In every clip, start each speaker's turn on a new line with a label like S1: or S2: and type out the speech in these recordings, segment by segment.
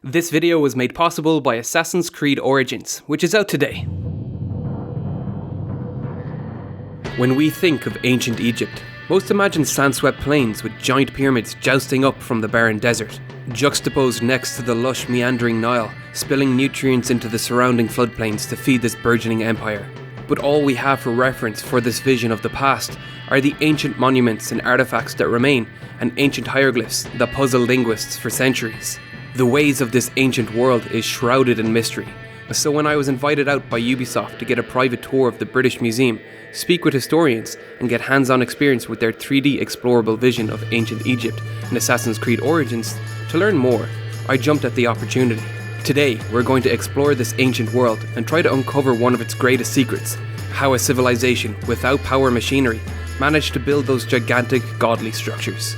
S1: This video was made possible by Assassin's Creed Origins, which is out today. When we think of ancient Egypt, most imagine sand-swept plains with giant pyramids jousting up from the barren desert, juxtaposed next to the lush meandering Nile, spilling nutrients into the surrounding floodplains to feed this burgeoning empire. But all we have for reference for this vision of the past are the ancient monuments and artifacts that remain, and ancient hieroglyphs that puzzle linguists for centuries. The ways of this ancient world is shrouded in mystery. So when I was invited out by Ubisoft to get a private tour of the British Museum, speak with historians, and get hands-on experience with their 3D explorable vision of ancient Egypt in Assassin's Creed Origins, to learn more, I jumped at the opportunity. Today, we're going to explore this ancient world and try to uncover one of its greatest secrets: how a civilization without power machinery managed to build those gigantic, godly structures.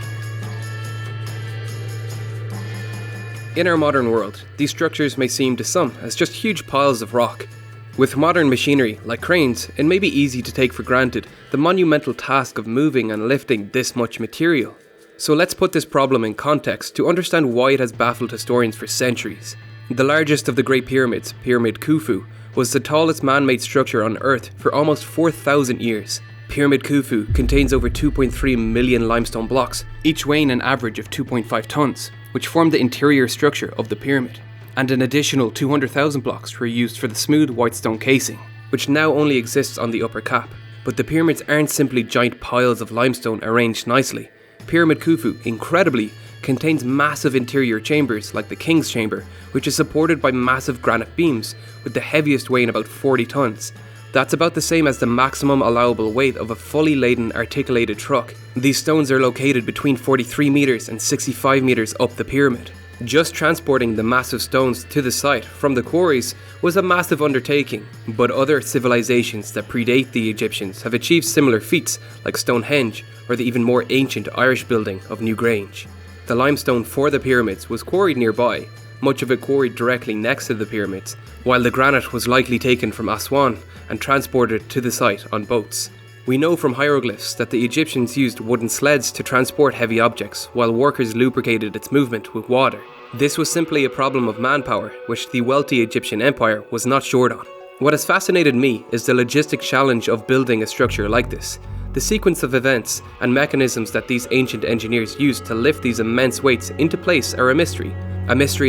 S1: In our modern world, these structures may seem to some as just huge piles of rock. With modern machinery, like cranes, it may be easy to take for granted the monumental task of moving and lifting this much material. So let's put this problem in context to understand why it has baffled historians for centuries. The largest of the Great Pyramids, Pyramid Khufu, was the tallest man-made structure on Earth for almost 4,000 years. Pyramid Khufu contains over 2.3 million limestone blocks, each weighing an average of 2.5 tons, which form the interior structure of the pyramid. And an additional 200,000 blocks were used for the smooth white stone casing, which now only exists on the upper cap. But the pyramids aren't simply giant piles of limestone arranged nicely. Pyramid Khufu, incredibly, contains massive interior chambers like the King's Chamber, which is supported by massive granite beams, with the heaviest weighing about 40 tons. That's about the same as the maximum allowable weight of a fully laden articulated truck. These stones are located between 43 meters and 65 meters up the pyramid. Just transporting the massive stones to the site from the quarries was a massive undertaking, but other civilizations that predate the Egyptians have achieved similar feats, like Stonehenge or the even more ancient Irish building of Newgrange. The limestone for the pyramids was quarried nearby, much of it quarried directly next to the pyramids, while the granite was likely taken from Aswan and transported to the site on boats. We know from hieroglyphs that the Egyptians used wooden sleds to transport heavy objects, while workers lubricated its movement with water. This was simply a problem of manpower, which the wealthy Egyptian empire was not short on. What has fascinated me is the logistic challenge of building a structure like this. The sequence of events and mechanisms that these ancient engineers used to lift these immense weights into place are a mystery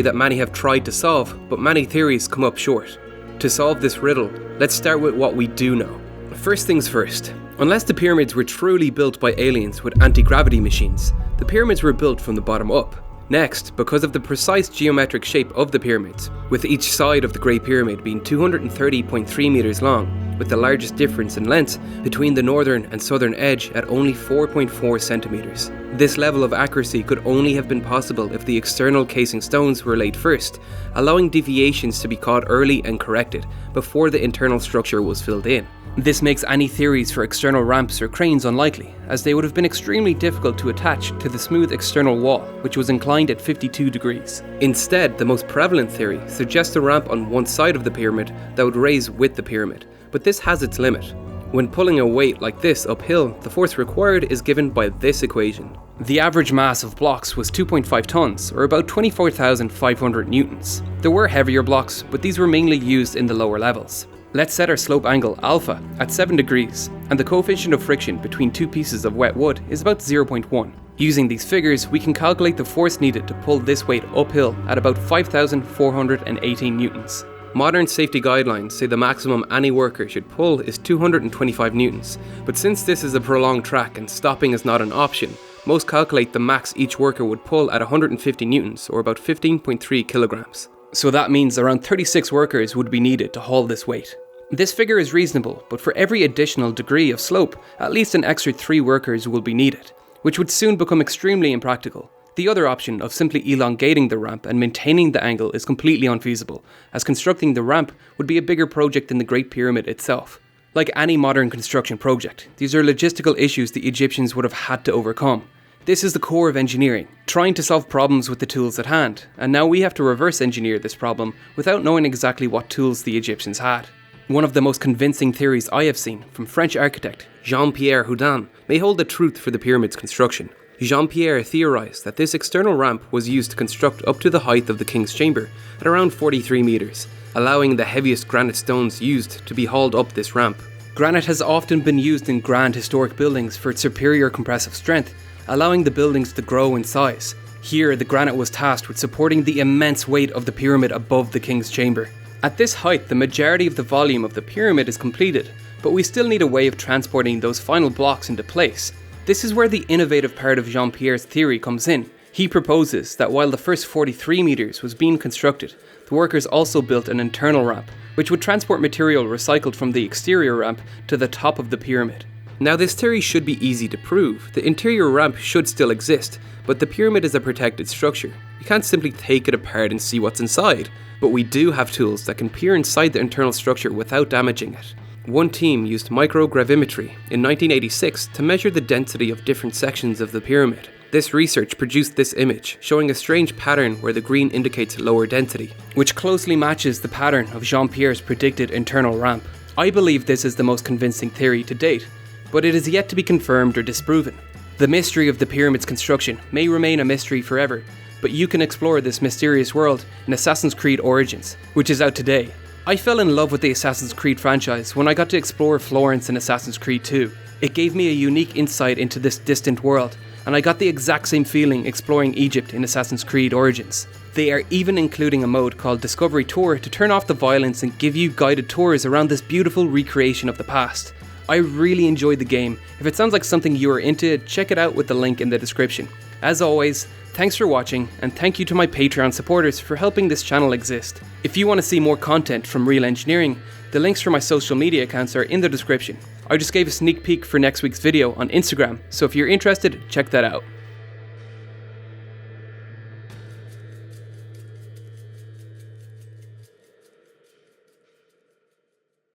S1: that many have tried to solve, but many theories come up short. To solve this riddle, let's start with what we do know. First things first, unless the pyramids were truly built by aliens with anti-gravity machines, the pyramids were built from the bottom up. Next, because of the precise geometric shape of the pyramids, with each side of the Great Pyramid being 230.3 meters long, with the largest difference in length between the northern and southern edge at only 4.4 centimeters. This level of accuracy could only have been possible if the external casing stones were laid first, allowing deviations to be caught early and corrected before the internal structure was filled in. This makes any theories for external ramps or cranes unlikely, as they would have been extremely difficult to attach to the smooth external wall, which was inclined at 52 degrees. Instead, the most prevalent theory suggests a ramp on one side of the pyramid that would raise with the pyramid, but this has its limit. When pulling a weight like this uphill, the force required is given by this equation. The average mass of blocks was 2.5 tons, or about 24,500 newtons. There were heavier blocks, but these were mainly used in the lower levels. Let's set our slope angle alpha at 7 degrees, and the coefficient of friction between two pieces of wet wood is about 0.1. Using these figures, we can calculate the force needed to pull this weight uphill at about 5,418 newtons. Modern safety guidelines say the maximum any worker should pull is 225 newtons, but since this is a prolonged track and stopping is not an option, most calculate the max each worker would pull at 150 newtons, or about 15.3 kilograms. So that means around 36 workers would be needed to haul this weight. This figure is reasonable, but for every additional degree of slope, at least an extra 3 workers will be needed, which would soon become extremely impractical. The other option of simply elongating the ramp and maintaining the angle is completely unfeasible, as constructing the ramp would be a bigger project than the Great Pyramid itself. Like any modern construction project, these are logistical issues the Egyptians would have had to overcome. This is the core of engineering, trying to solve problems with the tools at hand, and now we have to reverse engineer this problem without knowing exactly what tools the Egyptians had. One of the most convincing theories I have seen from French architect Jean-Pierre Houdin may hold the truth for the pyramid's construction. Jean-Pierre theorised that this external ramp was used to construct up to the height of the King's Chamber at around 43 metres, allowing the heaviest granite stones used to be hauled up this ramp. Granite has often been used in grand historic buildings for its superior compressive strength, allowing the buildings to grow in size. Here, the granite was tasked with supporting the immense weight of the pyramid above the King's Chamber. At this height, the majority of the volume of the pyramid is completed, but we still need a way of transporting those final blocks into place. This is where the innovative part of Jean-Pierre's theory comes in. He proposes that while the first 43 metres was being constructed, the workers also built an internal ramp, which would transport material recycled from the exterior ramp to the top of the pyramid. Now, this theory should be easy to prove. The interior ramp should still exist, but the pyramid is a protected structure. You can't simply take it apart and see what's inside, but we do have tools that can peer inside the internal structure without damaging it. One team used microgravimetry in 1986 to measure the density of different sections of the pyramid. This research produced this image, showing a strange pattern where the green indicates lower density, which closely matches the pattern of Jean-Pierre's predicted internal ramp. I believe this is the most convincing theory to date, but it is yet to be confirmed or disproven. The mystery of the pyramid's construction may remain a mystery forever, but you can explore this mysterious world in Assassin's Creed Origins, which is out today. I fell in love with the Assassin's Creed franchise when I got to explore Florence in Assassin's Creed 2. It gave me a unique insight into this distant world, and I got the exact same feeling exploring Egypt in Assassin's Creed Origins. They are even including a mode called Discovery Tour to turn off the violence and give you guided tours around this beautiful recreation of the past. I really enjoyed the game. If it sounds like something you are into, check it out with the link in the description. As always, thanks for watching, and thank you to my Patreon supporters for helping this channel exist. If you want to see more content from Real Engineering, the links for my social media accounts are in the description. I just gave a sneak peek for next week's video on Instagram, so if you're interested, check that out.